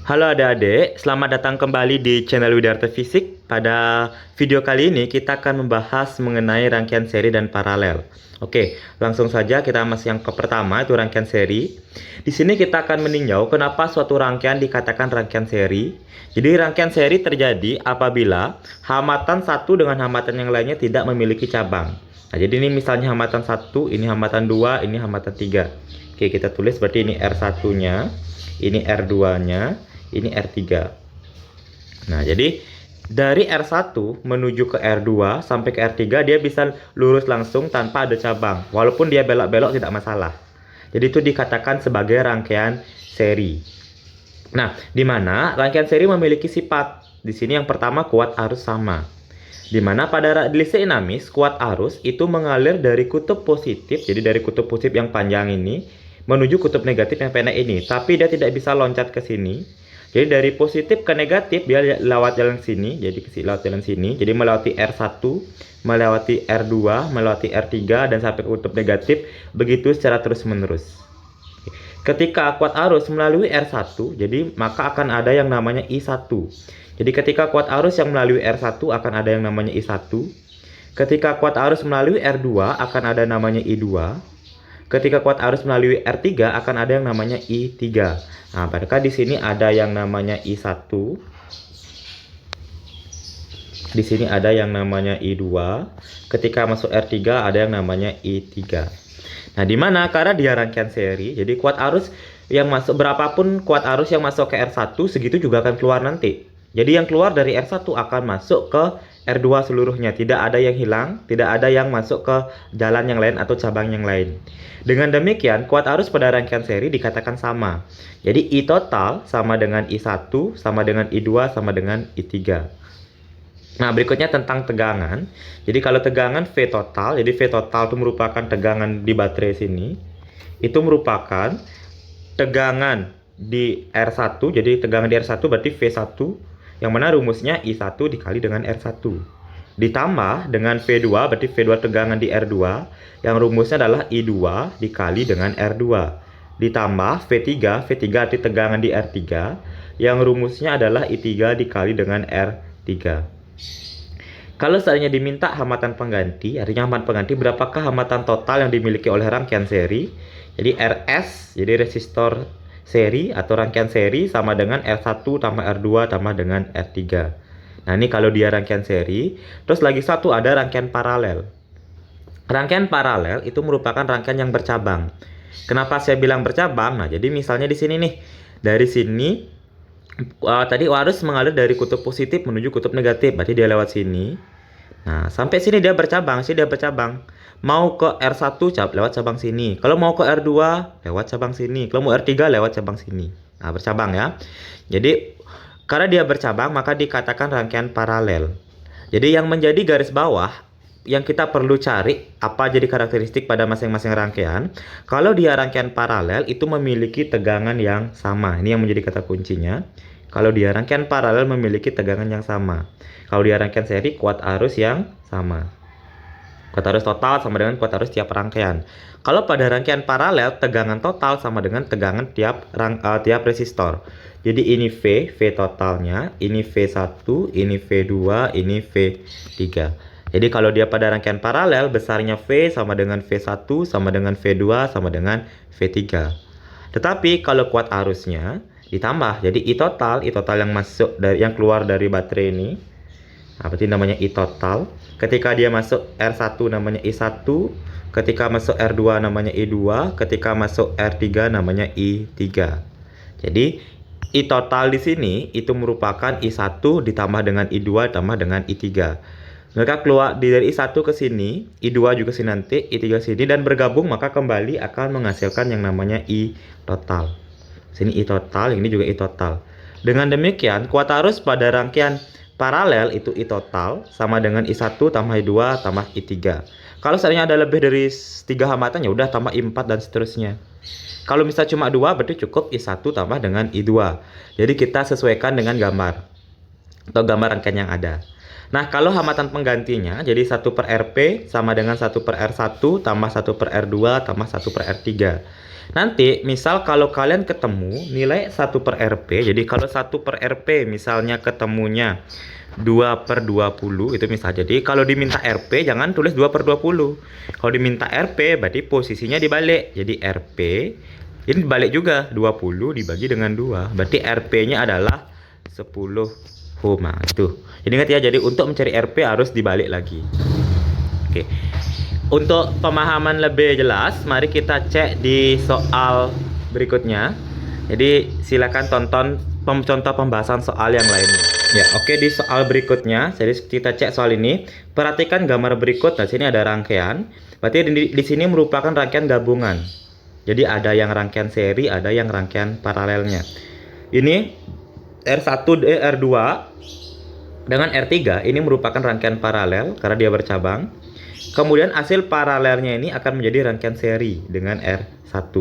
Halo adik-adik, selamat datang kembali di channel Widarta Fisik. Pada video kali ini kita akan membahas mengenai rangkaian seri dan paralel. Oke, langsung saja kita masuk yang pertama, itu rangkaian seri. Di sini kita akan meninjau kenapa suatu rangkaian dikatakan rangkaian seri. Jadi rangkaian seri terjadi apabila hambatan satu dengan hambatan yang lainnya tidak memiliki cabang. Nah, jadi ini misalnya hambatan 1, ini hambatan 2, ini hambatan 3. Oke, kita tulis berarti ini R1-nya, ini R2-nya, ini R3. Nah, jadi dari R1 menuju ke R2 sampai ke R3 dia bisa lurus langsung tanpa ada cabang. Walaupun dia belok-belok tidak masalah. Jadi itu dikatakan sebagai rangkaian seri. Nah, di mana rangkaian seri memiliki sifat. Di sini yang pertama kuat arus sama. Di mana pada listrik dinamis kuat arus itu mengalir dari kutub positif, jadi dari kutub positif yang panjang ini menuju kutub negatif yang pendek ini, tapi dia tidak bisa loncat ke sini. Jadi dari positif ke negatif dia lewat jalan sini, jadi lewat jalan sini, jadi melewati R1, melewati R2, melewati R3 dan sampai ke kutub negatif, begitu secara terus-menerus. Ketika kuat arus melalui R1, jadi maka akan ada yang namanya I1. Jadi ketika kuat arus yang melalui R1 akan ada yang namanya I1. Ketika kuat arus melalui R2 akan ada namanya I2. Ketika kuat arus melalui R3 akan ada yang namanya I3. Nah, maka di sini ada yang namanya I1. Di sini ada yang namanya I2. Ketika masuk R3 ada yang namanya I3. Nah, di mana karena dia rangkaian seri, jadi kuat arus yang masuk berapapun kuat arus yang masuk ke R1 segitu juga akan keluar nanti. Jadi yang keluar dari R1 akan masuk ke R2 seluruhnya. Tidak ada yang hilang, tidak ada yang masuk ke jalan yang lain atau cabang yang lain. Dengan demikian, kuat arus pada rangkaian seri dikatakan sama. Jadi I total sama dengan I1, sama dengan I2, sama dengan I3. Nah, berikutnya tentang tegangan. Jadi kalau tegangan V total, jadi V total itu merupakan tegangan di baterai sini. Itu merupakan tegangan di R1, jadi tegangan di R1 berarti V1. Yang mana rumusnya I1 dikali dengan R1. Ditambah dengan V2, berarti V2 tegangan di R2. Yang rumusnya adalah I2 dikali dengan R2. Ditambah V3, V3 arti tegangan di R3. Yang rumusnya adalah I3 dikali dengan R3. Kalau seandainya diminta hambatan pengganti, artinya hambatan pengganti berapakah hambatan total yang dimiliki oleh rangkaian seri. Jadi RS, jadi resistor seri atau rangkaian seri sama dengan R1 tambah R2 tambah dengan R3. Nah, ini kalau dia rangkaian seri. Terus lagi satu ada rangkaian paralel. Rangkaian paralel itu merupakan rangkaian yang bercabang. Kenapa saya bilang bercabang? Nah, jadi misalnya di sini nih. Dari sini tadi arus mengalir dari kutub positif menuju kutub negatif. Berarti dia lewat sini. Nah, sampai sini dia bercabang, sini dia bercabang. Mau ke R1 lewat cabang sini. Kalau mau ke R2 lewat cabang sini. Kalau mau R3 lewat cabang sini. Nah, bercabang ya. Jadi karena dia bercabang maka dikatakan rangkaian paralel. Jadi yang menjadi garis bawah yang kita perlu cari apa jadi karakteristik pada masing-masing rangkaian. Kalau dia rangkaian paralel itu memiliki tegangan yang sama. Ini yang menjadi kata kuncinya. Kalau dia rangkaian paralel memiliki tegangan yang sama. Kalau dia rangkaian seri kuat arus yang sama. Kuat arus total sama dengan kuat arus tiap rangkaian. Kalau pada rangkaian paralel tegangan total sama dengan tegangan tiap resistor. Jadi ini V totalnya, ini V1, ini V2, ini V3. Jadi kalau dia pada rangkaian paralel besarnya V sama dengan V1 sama dengan V2 sama dengan V3. Tetapi kalau kuat arusnya ditambah, jadi I total yang masuk dari yang keluar dari baterai ini. Nah, berarti namanya I total. Ketika dia masuk R1 namanya I1, ketika masuk R2 namanya I2, ketika masuk R3 namanya I3. Jadi I total di sini itu merupakan I1 ditambah dengan I2 ditambah dengan I3. Mereka keluar dari I1 ke sini, I2 juga sini nanti, I3 sini dan bergabung maka kembali akan menghasilkan yang namanya I total. Sini I total, ini juga I total. Dengan demikian, kuat arus pada rangkaian paralel itu I total sama dengan I1 tambah I2 tambah I3. Kalau seandainya ada lebih dari 3 hambatan ya udah tambah I4 dan seterusnya. Kalau misalnya cuma 2 berarti cukup I1 tambah dengan I2. Jadi kita sesuaikan dengan gambar atau gambar rangkaian yang ada. Nah, kalau hambatan penggantinya jadi 1 per RP sama dengan 1 per R1 tambah 1 per R2 tambah 1 per R3. Nanti misal kalau kalian ketemu nilai 1/RP, jadi kalau 1/RP misalnya ketemunya 2/20 itu misal. Jadi kalau diminta RP jangan tulis 2/20. Kalau diminta RP berarti posisinya dibalik. Jadi RP ini dibalik juga, 20 dibagi dengan 2. Berarti RP-nya adalah 10 ohm. Nah, itu. Jadi ingat ya, jadi untuk mencari RP harus dibalik lagi. Oke. Untuk pemahaman lebih jelas, mari kita cek di soal berikutnya. Jadi silakan tonton contoh pembahasan soal yang lainnya. Ya, oke, di soal berikutnya, jadi kita cek soal ini. Perhatikan gambar berikut. Nah, sini ada rangkaian. Berarti di sini merupakan rangkaian gabungan. Jadi ada yang rangkaian seri, ada yang rangkaian paralelnya. Ini R1, R2 dengan R3 ini merupakan rangkaian paralel karena dia bercabang. Kemudian hasil paralelnya ini akan menjadi rangkaian seri dengan R1.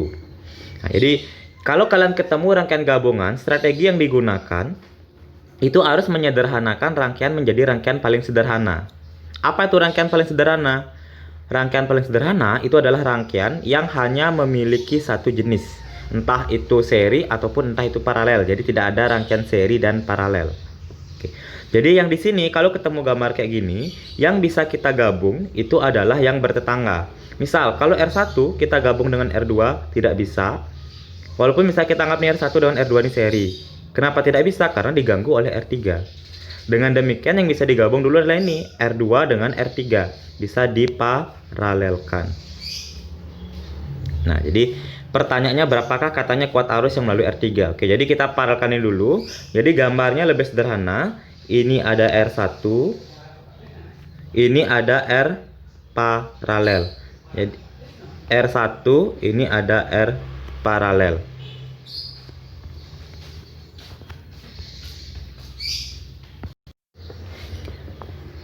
Nah, jadi kalau kalian ketemu rangkaian gabungan, strategi yang digunakan itu harus menyederhanakan rangkaian menjadi rangkaian paling sederhana. Apa itu rangkaian paling sederhana? Rangkaian paling sederhana itu adalah rangkaian yang hanya memiliki satu jenis, entah itu seri ataupun entah itu paralel. Jadi tidak ada rangkaian seri dan paralel. Oke. Jadi yang di sini kalau ketemu gambar kayak gini, yang bisa kita gabung itu adalah yang bertetangga. Misal kalau R1 kita gabung dengan R2 tidak bisa. Walaupun bisa kita anggap nih R1 dengan R2 ini seri. Kenapa tidak bisa? Karena diganggu oleh R3. Dengan demikian yang bisa digabung dulu adalah ini R2 dengan R3. Bisa diparalelkan. Nah, jadi pertanyaannya berapakah katanya kuat arus yang melalui R3? Oke, jadi kita paralelkan ini dulu. Jadi gambarnya lebih sederhana. Ini ada R1. Ini ada R paralel. Jadi R1 ini ada R paralel.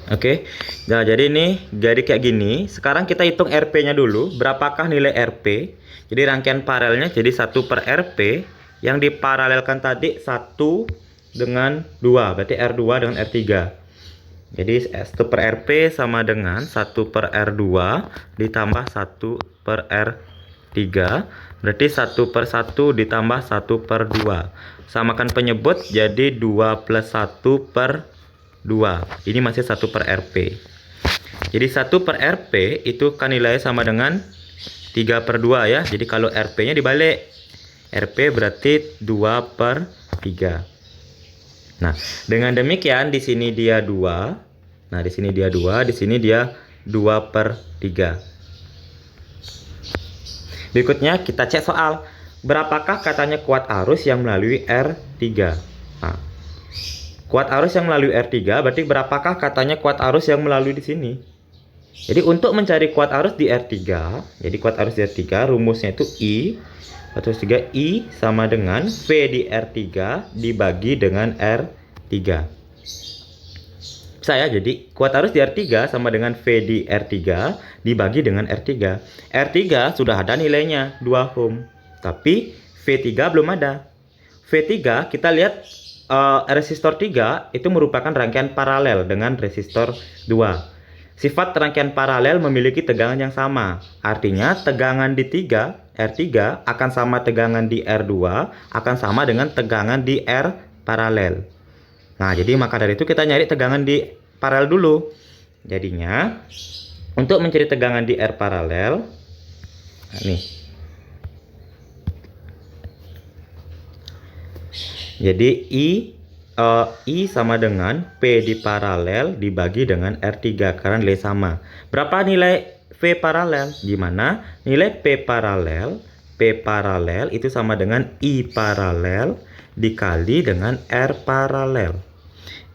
Oke, nah jadi ini jadi kayak gini. Sekarang kita hitung RP-nya dulu. Berapakah nilai RP? Jadi rangkaian paralelnya jadi 1/RP. Yang diparalelkan tadi 1 dengan 2. Berarti R2 dengan R3. Jadi 1/RP sama dengan 1/R2 ditambah 1/R3. Berarti 1/1 ditambah 1/2. Samakan penyebut jadi 2 plus 1/2. Ini masih 1/RP. Jadi 1/RP itu kan nilainya sama dengan 3/2 ya. Jadi kalau RP nya dibalik, RP berarti 2/3. Nah, dengan demikian di sini dia 2. Nah, di sini dia 2, di sini dia 2/3. Berikutnya kita cek soal. Berapakah katanya kuat arus yang melalui R3? Nah, kuat arus yang melalui R3 berarti berapakah katanya kuat arus yang melalui di sini? Jadi untuk mencari kuat arus di R3, jadi kuat arus di R3 rumusnya itu I. Kuat arus 3 I sama dengan V di R3 dibagi dengan R3. Saya jadi kuat arus di R3 sama dengan V di R3 dibagi dengan R3. R3 sudah ada nilainya 2 ohm. Tapi V3 belum ada. V3 kita lihat resistor 3 itu merupakan rangkaian paralel dengan resistor 2. Sifat rangkaian paralel memiliki tegangan yang sama. Artinya tegangan di R3 akan sama tegangan di R2 akan sama dengan tegangan di R paralel. Nah, jadi maka dari itu kita nyari tegangan di paralel dulu. Jadinya untuk mencari tegangan di R paralel, nah nih. Jadi I sama dengan P di paralel dibagi dengan R3 karena nilai sama. Berapa nilai V paralel? Gimana? Nilai P paralel itu sama dengan I paralel dikali dengan R paralel.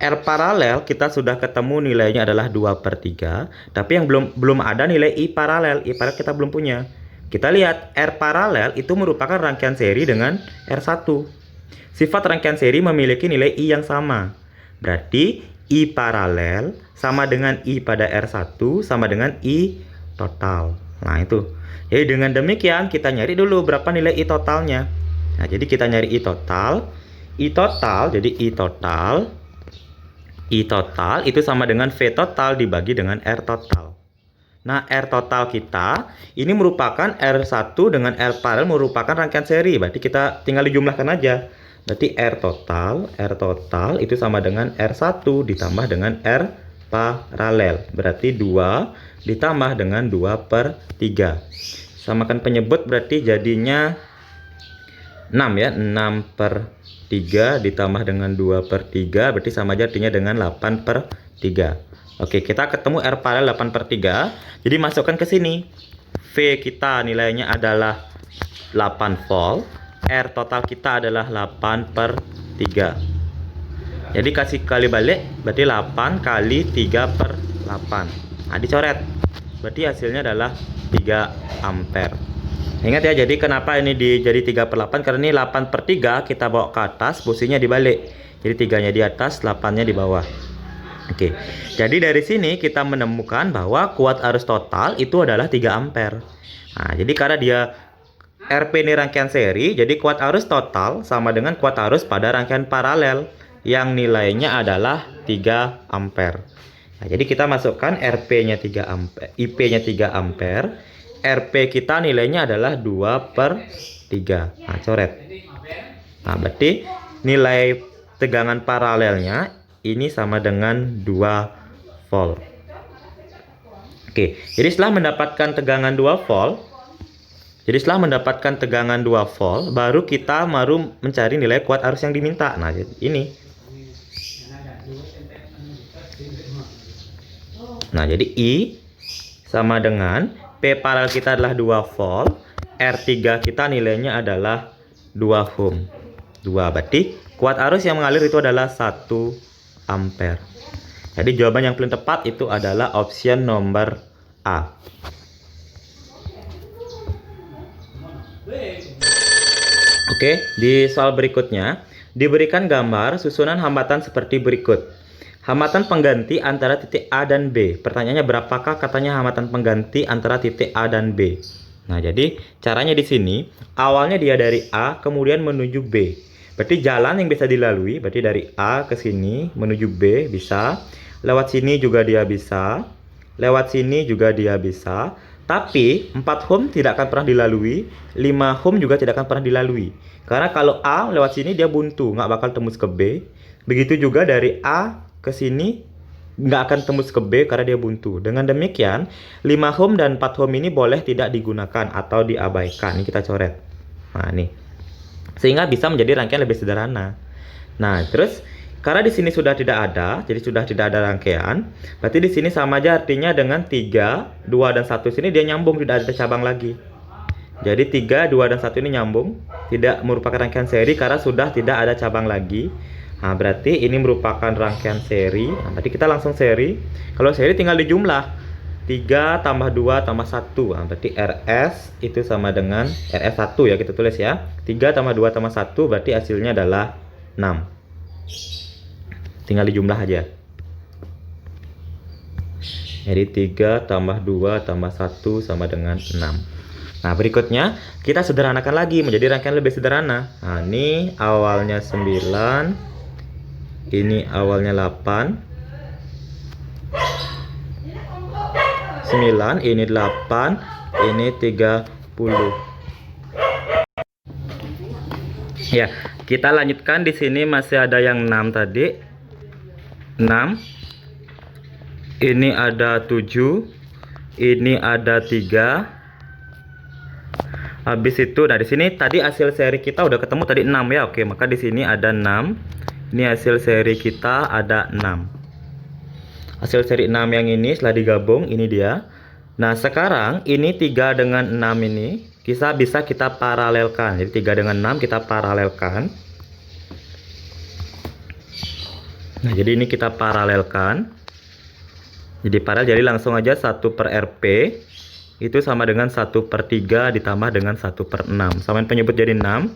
R paralel kita sudah ketemu nilainya adalah 2/3, tapi yang belum ada nilai I paralel. I paralel kita belum punya. Kita lihat R paralel itu merupakan rangkaian seri dengan R1. Sifat rangkaian seri memiliki nilai I yang sama. Berarti I paralel sama dengan I pada R1 sama dengan I total. Nah, itu. Jadi dengan demikian kita nyari dulu berapa nilai I totalnya. Nah, jadi kita nyari I total. Jadi I total itu sama dengan V total dibagi dengan R total. Nah, R total kita ini merupakan R1 dengan R paralel merupakan rangkaian seri. Berarti kita tinggal dijumlahkan aja. Berarti R total itu sama dengan R1 ditambah dengan R paralel. Berarti 2 ditambah dengan 2/3. Samakan penyebut berarti jadinya 6 ya. 6/3 ditambah dengan 2/3 berarti sama aja artinya dengan 8/3. Oke, kita ketemu R paralel 8/3. Jadi masukkan ke sini. V kita nilainya adalah 8 volt. R total kita adalah 8/3. Jadi kasih kali balik berarti 8 kali 3/8. Nah, dicoret. Berarti hasilnya adalah 3 ampere. Ingat ya, jadi kenapa ini jadi 3/8? Karena ini 8/3 kita bawa ke atas, posisinya dibalik. Jadi 3-nya di atas, 8-nya di bawah. Oke, jadi dari sini kita menemukan bahwa kuat arus total itu adalah 3 ampere. Nah, jadi karena dia RP ini rangkaian seri, jadi kuat arus total sama dengan kuat arus pada rangkaian paralel yang nilainya adalah 3 ampere. Nah, jadi kita masukkan RP-nya 3 ampere, IP-nya 3 ampere, RP kita nilainya adalah 2/3. Nah, coret. Nah, berarti nilai tegangan paralelnya ini sama dengan 2 volt. Oke, jadi setelah mendapatkan tegangan 2 volt, baru kita mencari nilai kuat arus yang diminta. Nah, ini. Nah, jadi I sama dengan P paralel kita adalah 2 volt, R3 kita nilainya adalah 2 ohm. 2, berarti kuat arus yang mengalir itu adalah 1 ampere. Jadi jawaban yang paling tepat itu adalah option nomor A. Oke, di soal berikutnya diberikan gambar susunan hambatan seperti berikut. Hambatan pengganti antara titik A dan B. Pertanyaannya berapakah katanya hambatan pengganti antara titik A dan B. Nah, jadi caranya di sini awalnya dia dari A kemudian menuju B. Berarti jalan yang bisa dilalui, berarti dari A ke sini menuju B bisa. Lewat sini juga dia bisa. Lewat sini juga dia bisa. Tapi 4 ohm tidak akan pernah dilalui, 5 ohm juga tidak akan pernah dilalui. Karena kalau A lewat sini dia buntu, nggak bakal tembus ke B. Begitu juga dari A ke sini nggak akan tembus ke B karena dia buntu. Dengan demikian 5 ohm dan 4 ohm ini boleh tidak digunakan atau diabaikan. Ini kita coret. Nah, nih. Sehingga bisa menjadi rangkaian lebih sederhana. Nah, terus karena di sini sudah tidak ada, jadi sudah tidak ada rangkaian, berarti di sini sama aja artinya dengan 3, 2 dan 1 sini dia nyambung, tidak ada cabang lagi. Jadi 3, 2 dan 1 ini nyambung, tidak merupakan rangkaian seri karena sudah tidak ada cabang lagi. Nah, berarti ini merupakan rangkaian seri. Nah, tadi kita langsung seri. Kalau seri tinggal dijumlah. 3 tambah 2 tambah 1. Nah, berarti RS itu sama dengan RS1 ya, kita tulis ya. 3 tambah 2 tambah 1 berarti hasilnya adalah 6. Tinggal dijumlah aja. Jadi 3 tambah 2 tambah 1 sama dengan 6. Nah, berikutnya kita sederhanakan lagi menjadi rangkaian lebih sederhana. Nah, ini awalnya 9. Ini awalnya 8. 9, ini 8, ini 30. Ya, kita lanjutkan di sini masih ada yang 6 tadi. 6. Ini ada 7. Ini ada 3. Habis itu, nah di sini tadi hasil seri kita udah ketemu tadi 6 ya. Oke, maka di sini ada 6. Ini hasil seri kita ada 6. Hasil seri 6 yang ini setelah digabung ini dia. Nah, sekarang ini 3 dengan 6 ini bisa kita paralelkan. Jadi 3 dengan 6 kita paralelkan. Nah, jadi ini kita paralelkan. Jadi paralel, jadi langsung aja 1/RP itu sama dengan 1/3 ditambah dengan 1/6. Samain penyebut jadi 6.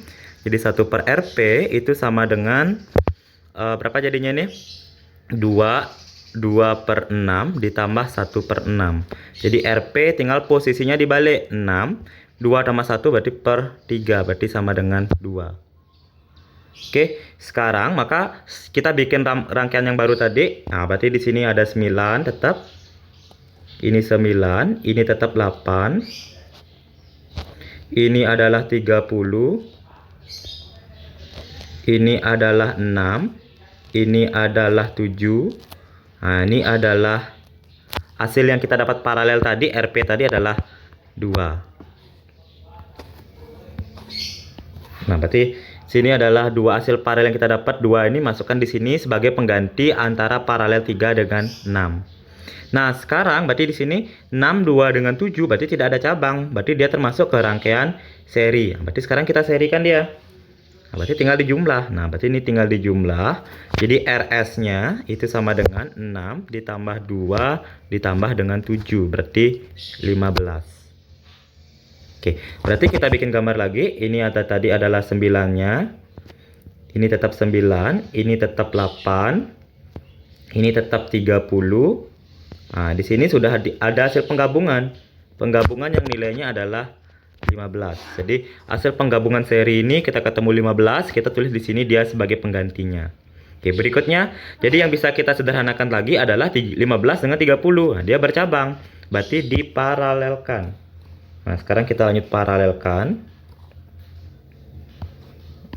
Jadi 1/RP itu sama dengan berapa jadinya nih? 2/6 ditambah 1/6. Jadi RP tinggal posisinya dibalik. 6, 2 tambah 1 berarti per 3, berarti sama dengan 2. Oke, sekarang maka kita bikin rangkaian yang baru tadi. Nah, berarti di sini ada 9 tetap. ini 9, ini tetap 8, ini adalah 30, ini adalah 6, ini adalah 7. Nah, ini adalah hasil yang kita dapat paralel tadi, RP tadi adalah 2. Nah, berarti sini adalah 2 hasil paralel yang kita dapat. 2 ini masukkan di sini sebagai pengganti antara paralel 3 dengan 6. Nah, sekarang berarti di sini 6, 2 dengan 7 berarti tidak ada cabang. Berarti dia termasuk ke rangkaian seri. Berarti sekarang kita serikan dia. Nah, berarti tinggal dijumlah. Nah, berarti ini tinggal dijumlah. Jadi RS-nya itu sama dengan 6 ditambah 2 ditambah dengan 7. Berarti 15. Oke, berarti kita bikin gambar lagi. Ini ada tadi adalah 9-nya. Ini tetap 9, ini tetap 8. Ini tetap 30. Nah, di sini sudah ada hasil penggabungan. Penggabungan yang nilainya adalah 15. Jadi, hasil penggabungan seri ini kita ketemu 15, kita tulis di sini dia sebagai penggantinya. Oke, berikutnya, jadi yang bisa kita sederhanakan lagi adalah 15 dengan 30. Nah, dia bercabang, berarti diparalelkan. Nah, sekarang kita lanjut paralelkan.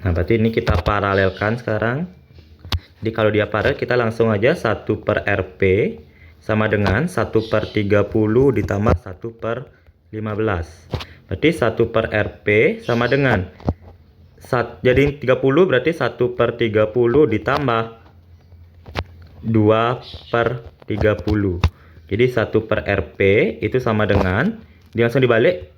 Nah, berarti ini kita paralelkan sekarang. Jadi kalau dia paralel, kita langsung aja 1 per RP sama dengan 1 per 30 ditambah 1 per 15. Berarti 1 per RP sama dengan jadi 30 berarti 1 per 30 ditambah 2 per 30. Jadi 1 per RP itu sama dengan, dia langsung dibalik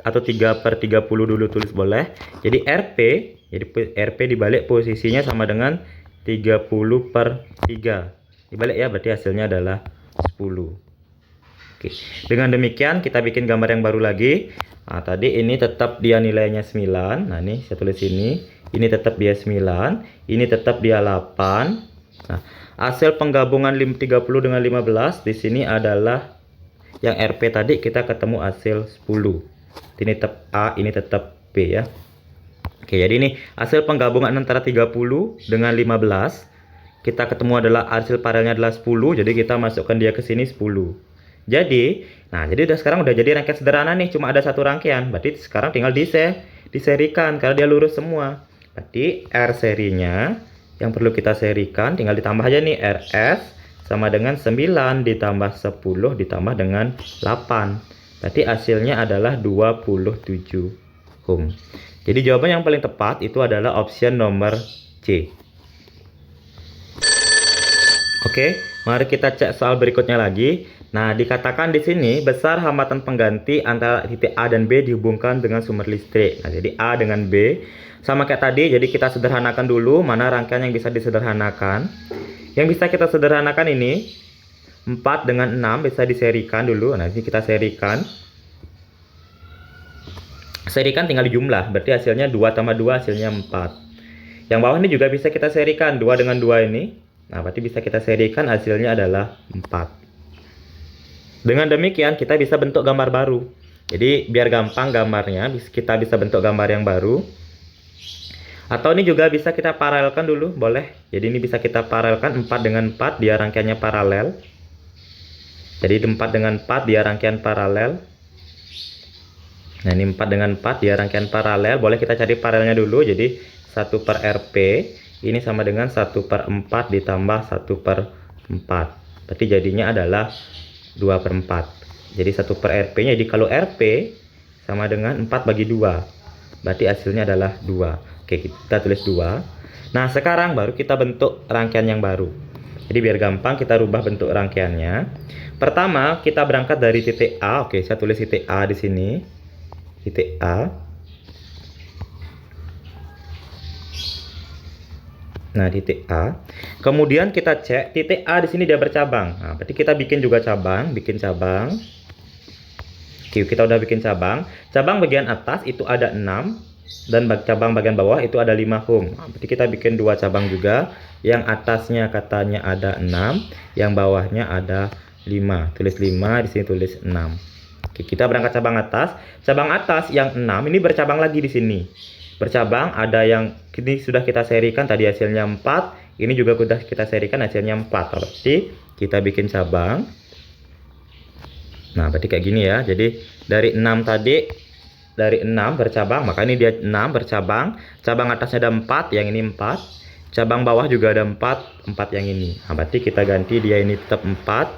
atau 3 per 30 dulu tulis boleh. Jadi RP dibalik posisinya sama dengan 30 per 3. Dibalik ya, berarti hasilnya adalah 10. Oke. Dengan demikian kita bikin gambar yang baru lagi. Nah, tadi ini tetap dia nilainya 9. Nah, ini saya tulis ini. Ini tetap dia 9. Ini tetap dia 8. Nah, hasil penggabungan 30 dengan 15 di sini adalah yang RP tadi kita ketemu hasil 10. Ini tetap A, ini tetap B ya. Oke, jadi ini hasil penggabungan antara 30 dengan 15. Kita ketemu adalah hasil paralelnya adalah 10. Jadi kita masukkan dia ke sini 10. Jadi sekarang udah jadi rangkaian sederhana nih, cuma ada satu rangkaian. Berarti sekarang tinggal diserikan karena dia lurus semua. Berarti R serinya yang perlu kita serikan tinggal ditambah aja nih, RS sama dengan 9 ditambah 10 ditambah dengan 8. Berarti hasilnya adalah 27 ohm. Jadi jawaban yang paling tepat itu adalah option nomor C. Oke, mari kita cek soal berikutnya lagi. Nah, dikatakan di sini besar hambatan pengganti antara titik A dan B dihubungkan dengan sumber listrik. Nah, jadi A dengan B sama kayak tadi. Jadi kita sederhanakan dulu mana rangkaian yang bisa disederhanakan. Yang bisa kita sederhanakan ini 4 dengan 6 bisa diserikan dulu. Nah, ini kita serikan. Serikan tinggal dijumlah, berarti hasilnya 2 tambah 2 hasilnya 4. Yang bawah ini juga bisa kita serikan, 2 dengan 2 ini. Nah, berarti bisa kita serikan hasilnya adalah 4. Dengan demikian kita bisa bentuk gambar baru. Jadi biar gampang gambarnya, kita bisa bentuk gambar yang baru. Atau ini juga bisa kita paralelkan dulu, boleh. Jadi ini bisa kita paralelkan 4 dengan 4, dia rangkaiannya paralel. Jadi 4 dengan 4 dia rangkaian paralel. Nah, ini 4 dengan 4 dia rangkaian paralel. Boleh kita cari paralelnya dulu. Jadi 1 per RP ini sama dengan 1 per 4 ditambah 1 per 4. Berarti jadinya adalah 2 per 4. Jadi 1 per RP nya, jadi kalau RP sama dengan 4 bagi 2, berarti hasilnya adalah 2. Oke, kita tulis 2. Nah, sekarang baru kita bentuk rangkaian yang baru. Jadi biar gampang kita rubah bentuk rangkaiannya. Pertama kita berangkat dari titik A. Oke, saya tulis titik A di sini. Titik A. Nah, titik A. Kemudian kita cek titik A di sini dia bercabang. Nah, berarti kita bikin juga cabang, bikin cabang. Oke, kita udah bikin cabang. Cabang bagian atas itu ada 6 dan cabang bagian bawah itu ada 5 ohm. Nah, berarti kita bikin 2 cabang juga. Yang atasnya katanya ada 6, yang bawahnya ada 5. Tulis 5, di sini tulis 6. Oke, kita berangkat cabang atas. Cabang atas yang 6 ini bercabang lagi di sini. Bercabang ada yang ini sudah kita serikan tadi hasilnya 4, ini juga sudah kita serikan hasilnya 4. Berarti kita bikin cabang. Nah, berarti kayak gini ya. Jadi dari 6 tadi, dari 6 bercabang, maka ini dia 6 bercabang. Cabang atasnya ada 4, yang ini 4. Cabang bawah juga ada 4, 4 yang ini. Nah, berarti kita ganti dia ini tetap 4.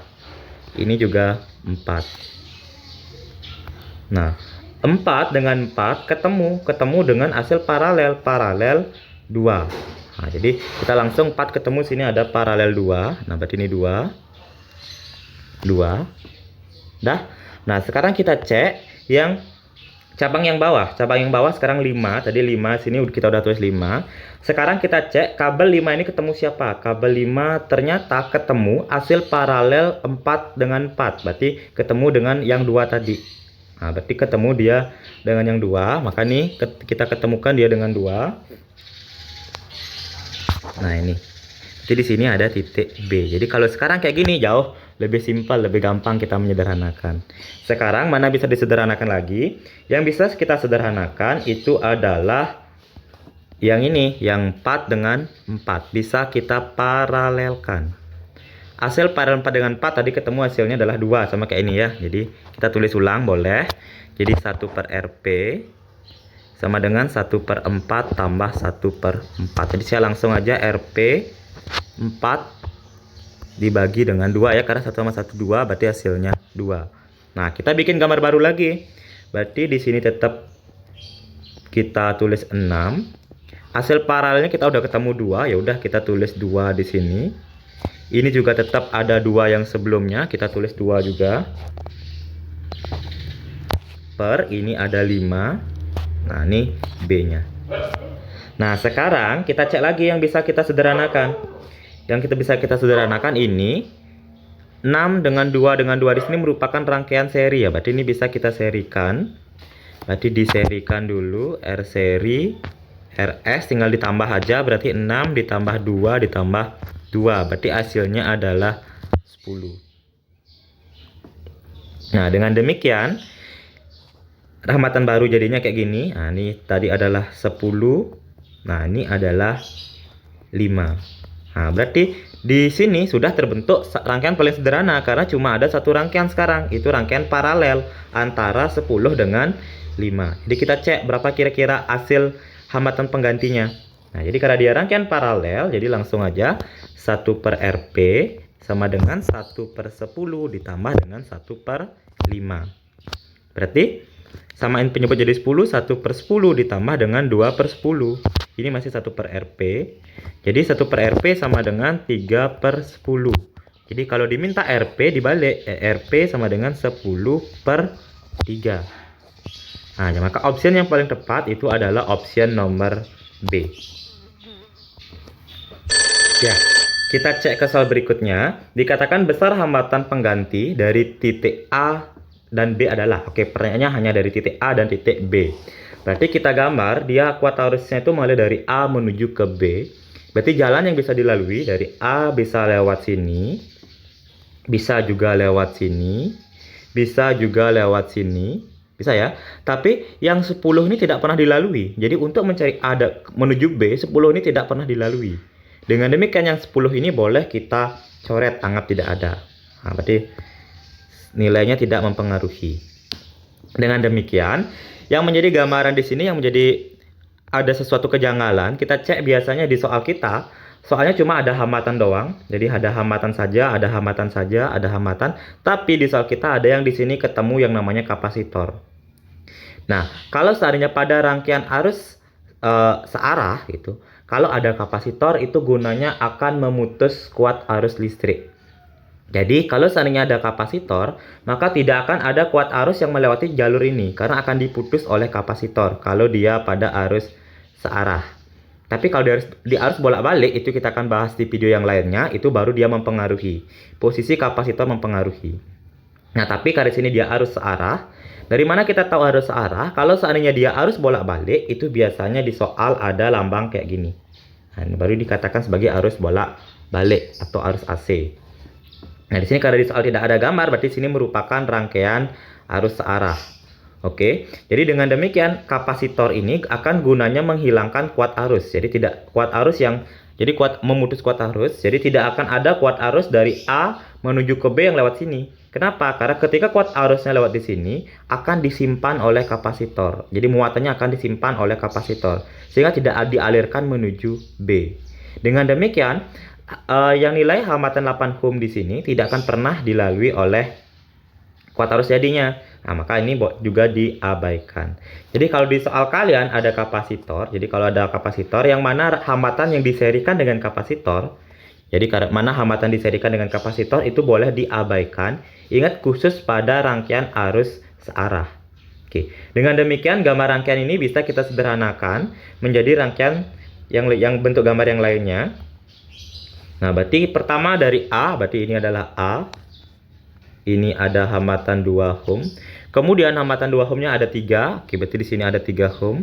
Ini juga 4. Nah, 4 dengan 4 ketemu dengan hasil paralel 2. Nah, jadi kita langsung 4 ketemu sini ada paralel 2. Nah, berarti ini 2. Dah. Nah, sekarang kita cek yang cabang yang bawah. Cabang yang bawah sekarang 5. Tadi 5, sini kita udah tulis 5. Sekarang kita cek kabel 5 ini ketemu siapa? Kabel 5 ternyata ketemu hasil paralel 4 dengan 4. Berarti ketemu dengan yang 2 tadi. Nah, berarti ketemu dia dengan yang 2. Maka nih kita ketemukan dia dengan 2. Nah, ini. Jadi di sini ada titik B. Jadi kalau sekarang kayak gini jauh lebih simpel, lebih gampang kita menyederhanakan. Sekarang mana bisa disederhanakan lagi? Yang bisa kita sederhanakan itu adalah yang ini, yang 4 dengan 4. Bisa kita paralelkan. Hasil paralel 4 dengan 4 tadi ketemu hasilnya adalah 2, sama kayak ini ya. Jadi kita tulis ulang boleh. Jadi 1/RP sama dengan 1/4 tambah 1/4. Jadi saya langsung aja RP 4 dibagi dengan 2 ya, karena 1 sama 1 2, berarti hasilnya 2. Nah, kita bikin gambar baru lagi. Berarti di sini tetap kita tulis 6. Hasil paralelnya kita udah ketemu 2, ya udah kita tulis 2 di sini. Ini juga tetap ada 2 yang sebelumnya, kita tulis 2 juga. Per ini ada 5. Nah, ini B-nya. Nah, sekarang kita cek lagi yang bisa kita sederhanakan. Yang kita bisa kita sederhanakan ini 6 dengan 2 dengan 2 di sini merupakan rangkaian seri ya. Berarti ini bisa kita serikan. Berarti diserikan dulu R seri RS tinggal ditambah aja, berarti 6 ditambah 2 ditambah 2. Berarti hasilnya adalah 10. Nah, dengan demikian rahmatan baru jadinya kayak gini. Nah, ini tadi adalah 10. Nah, ini adalah 5. Nah, berarti di sini sudah terbentuk rangkaian paling sederhana karena cuma ada satu rangkaian sekarang, itu rangkaian paralel antara 10 dengan 5. Jadi kita cek berapa kira-kira hasil hambatan penggantinya. Nah, jadi karena dia rangkaian paralel, jadi langsung aja 1/RP sama dengan 1/10 ditambah dengan 1/5. Berarti samain penyebut jadi 10, 1/10 ditambah dengan 2/10. Ini masih 1/RP. Jadi 1/RP sama dengan 3/10. Jadi kalau diminta RP dibalik, RP sama dengan 10/3. Nah, maka option yang paling tepat itu adalah option nomor B. Ya, kita cek ke soal berikutnya. Dikatakan besar hambatan pengganti dari titik A dan B adalah, oke, pertanyaannya hanya dari titik A dan titik B. Berarti kita gambar dia kuat arusnya itu mulai dari A menuju ke B. Berarti jalan yang bisa dilalui dari A bisa lewat sini, bisa juga lewat sini, bisa juga lewat sini, bisa ya. Tapi yang 10 ini tidak pernah dilalui. Jadi untuk mencari A menuju B, 10 ini tidak pernah dilalui. Dengan demikian yang 10 ini boleh kita coret, anggap tidak ada. Nah, berarti nilainya tidak mempengaruhi. Dengan demikian, yang menjadi gambaran di sini, yang menjadi ada sesuatu kejanggalan, kita cek biasanya di soal kita, soalnya cuma ada hambatan doang. Jadi ada hambatan saja, ada hambatan saja, ada hambatan. Tapi di soal kita ada yang di sini ketemu yang namanya kapasitor. Nah, kalau seandainya pada rangkaian arus searah gitu, kalau ada kapasitor itu gunanya akan memutus kuat arus listrik. Jadi kalau seandainya ada kapasitor, maka tidak akan ada kuat arus yang melewati jalur ini karena akan diputus oleh kapasitor kalau dia pada arus searah. Tapi kalau di arus bolak-balik itu kita akan bahas di video yang lainnya, itu baru dia mempengaruhi. Posisi kapasitor mempengaruhi. Nah, tapi karena sini dia arus searah. Dari mana kita tahu arus searah? Kalau seandainya dia arus bolak-balik, itu biasanya di soal ada lambang kayak gini. Nah, ini baru dikatakan sebagai arus bolak-balik atau arus AC. Nah, di sini karena di soal tidak ada gambar, berarti sini merupakan rangkaian arus searah. Oke. Jadi dengan demikian kapasitor ini akan gunanya menghilangkan kuat arus. Jadi tidak kuat arus yang memutus kuat arus. Jadi tidak akan ada kuat arus dari A menuju ke B yang lewat sini. Kenapa? Karena ketika kuat arusnya lewat di sini, akan disimpan oleh kapasitor. Jadi muatannya akan disimpan oleh kapasitor, sehingga tidak dialirkan menuju B. Dengan demikian, yang nilai hambatan 8 ohm di sini tidak akan pernah dilalui oleh kuat arus jadinya. Nah, maka ini juga diabaikan. Jadi kalau di soal kalian ada kapasitor, jadi kalau ada kapasitor yang mana hambatan yang diserikan dengan kapasitor, jadi mana hambatan diserikan dengan kapasitor itu boleh diabaikan. Ingat, khusus pada rangkaian arus searah. Oke, dengan demikian gambar rangkaian ini bisa kita sederhanakan menjadi rangkaian yang bentuk gambar yang lainnya. Nah, berarti pertama dari A, berarti ini adalah A. Ini ada hambatan 2 ohm. Kemudian hambatan 2 ohmnya ada 3. Oke, berarti di sini ada 3 ohm.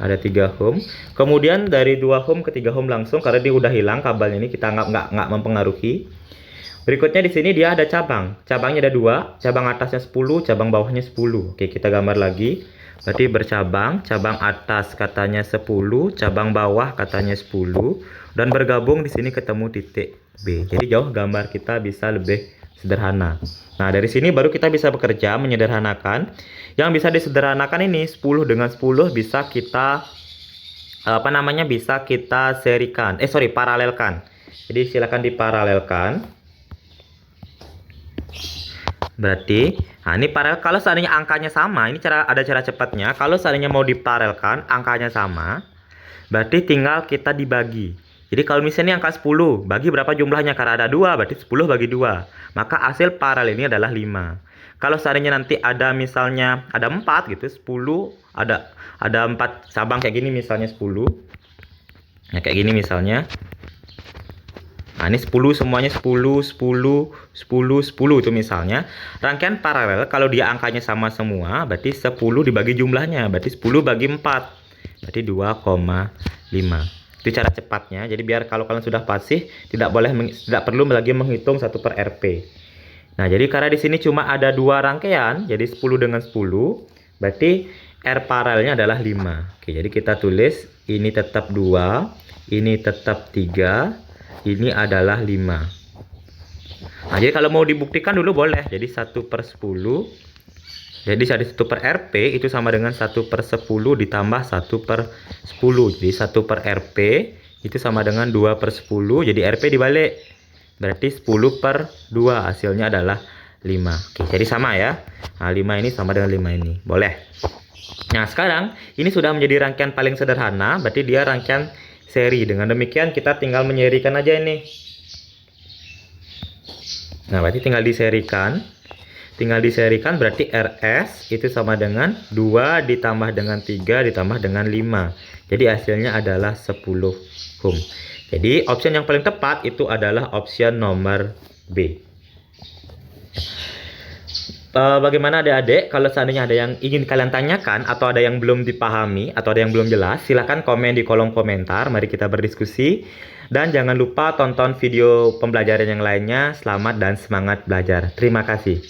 Ada 3 ohm. Kemudian dari 2 ohm ke 3 ohm langsung, karena dia udah hilang kabelnya ini, kita nggak mempengaruhi. Berikutnya di sini dia ada cabang. Cabangnya ada 2, cabang atasnya 10, cabang bawahnya 10. Oke, kita gambar lagi. Berarti bercabang, cabang atas katanya 10, cabang bawah katanya 10, dan bergabung di sini ketemu titik B. Jadi jauh gambar kita bisa lebih sederhana. Nah, dari sini baru kita bisa bekerja menyederhanakan. Yang bisa disederhanakan ini 10 dengan 10 bisa kita bisa kita serikan. Paralelkan. Jadi silakan diparalelkan. Berarti, nah ini paralel. Kalau seandainya angkanya sama, ini ada cara cepatnya. Kalau seandainya mau diparalelkan, angkanya sama, berarti tinggal kita dibagi. Jadi kalau misalnya angka 10, bagi berapa jumlahnya? Karena ada 2, berarti 10 bagi 2. Maka hasil paralel ini adalah 5. Kalau seandainya nanti ada misalnya ada 4 gitu, 10 ada 4 cabang kayak gini misalnya 10. Nah, kayak gini misalnya. Nah, ini 10 semuanya 10, 10, 10, 10 itu misalnya. Rangkaian paralel kalau dia angkanya sama semua, berarti 10 dibagi jumlahnya, berarti 10 bagi 4. Berarti 2,5. Itu cara cepatnya. Jadi biar kalau kalian sudah fasih, tidak perlu lagi menghitung 1 per RP. Nah, jadi karena di sini cuma ada 2 rangkaian, jadi 10 dengan 10, berarti R paralelnya adalah 5. Oke, jadi kita tulis ini tetap 2, ini tetap 3, ini adalah 5. Nah, jadi kalau mau dibuktikan dulu boleh. Jadi 1 per 10. Jadi 1 per RP itu sama dengan 1 per 10 ditambah 1 per 10. Jadi 1 per RP itu sama dengan 2 per 10. Jadi RP dibalik. Berarti 10 per 2. Hasilnya adalah 5. Oke, jadi sama ya. Nah, 5 ini sama dengan 5 ini. Boleh. Nah, sekarang ini sudah menjadi rangkaian paling sederhana. Berarti dia rangkaian seri. Dengan demikian kita tinggal menyerikan aja ini. Nah, berarti tinggal diserikan. Tinggal diserikan berarti RS itu sama dengan 2 ditambah dengan 3 ditambah dengan 5. Jadi hasilnya adalah 10 ohm. Jadi option yang paling tepat itu adalah option nomor B. Bagaimana adik-adik? Kalau seandainya ada yang ingin kalian tanyakan atau ada yang belum dipahami atau ada yang belum jelas, silahkan komen di kolom komentar. Mari kita berdiskusi. Dan jangan lupa tonton video pembelajaran yang lainnya. Selamat dan semangat belajar. Terima kasih.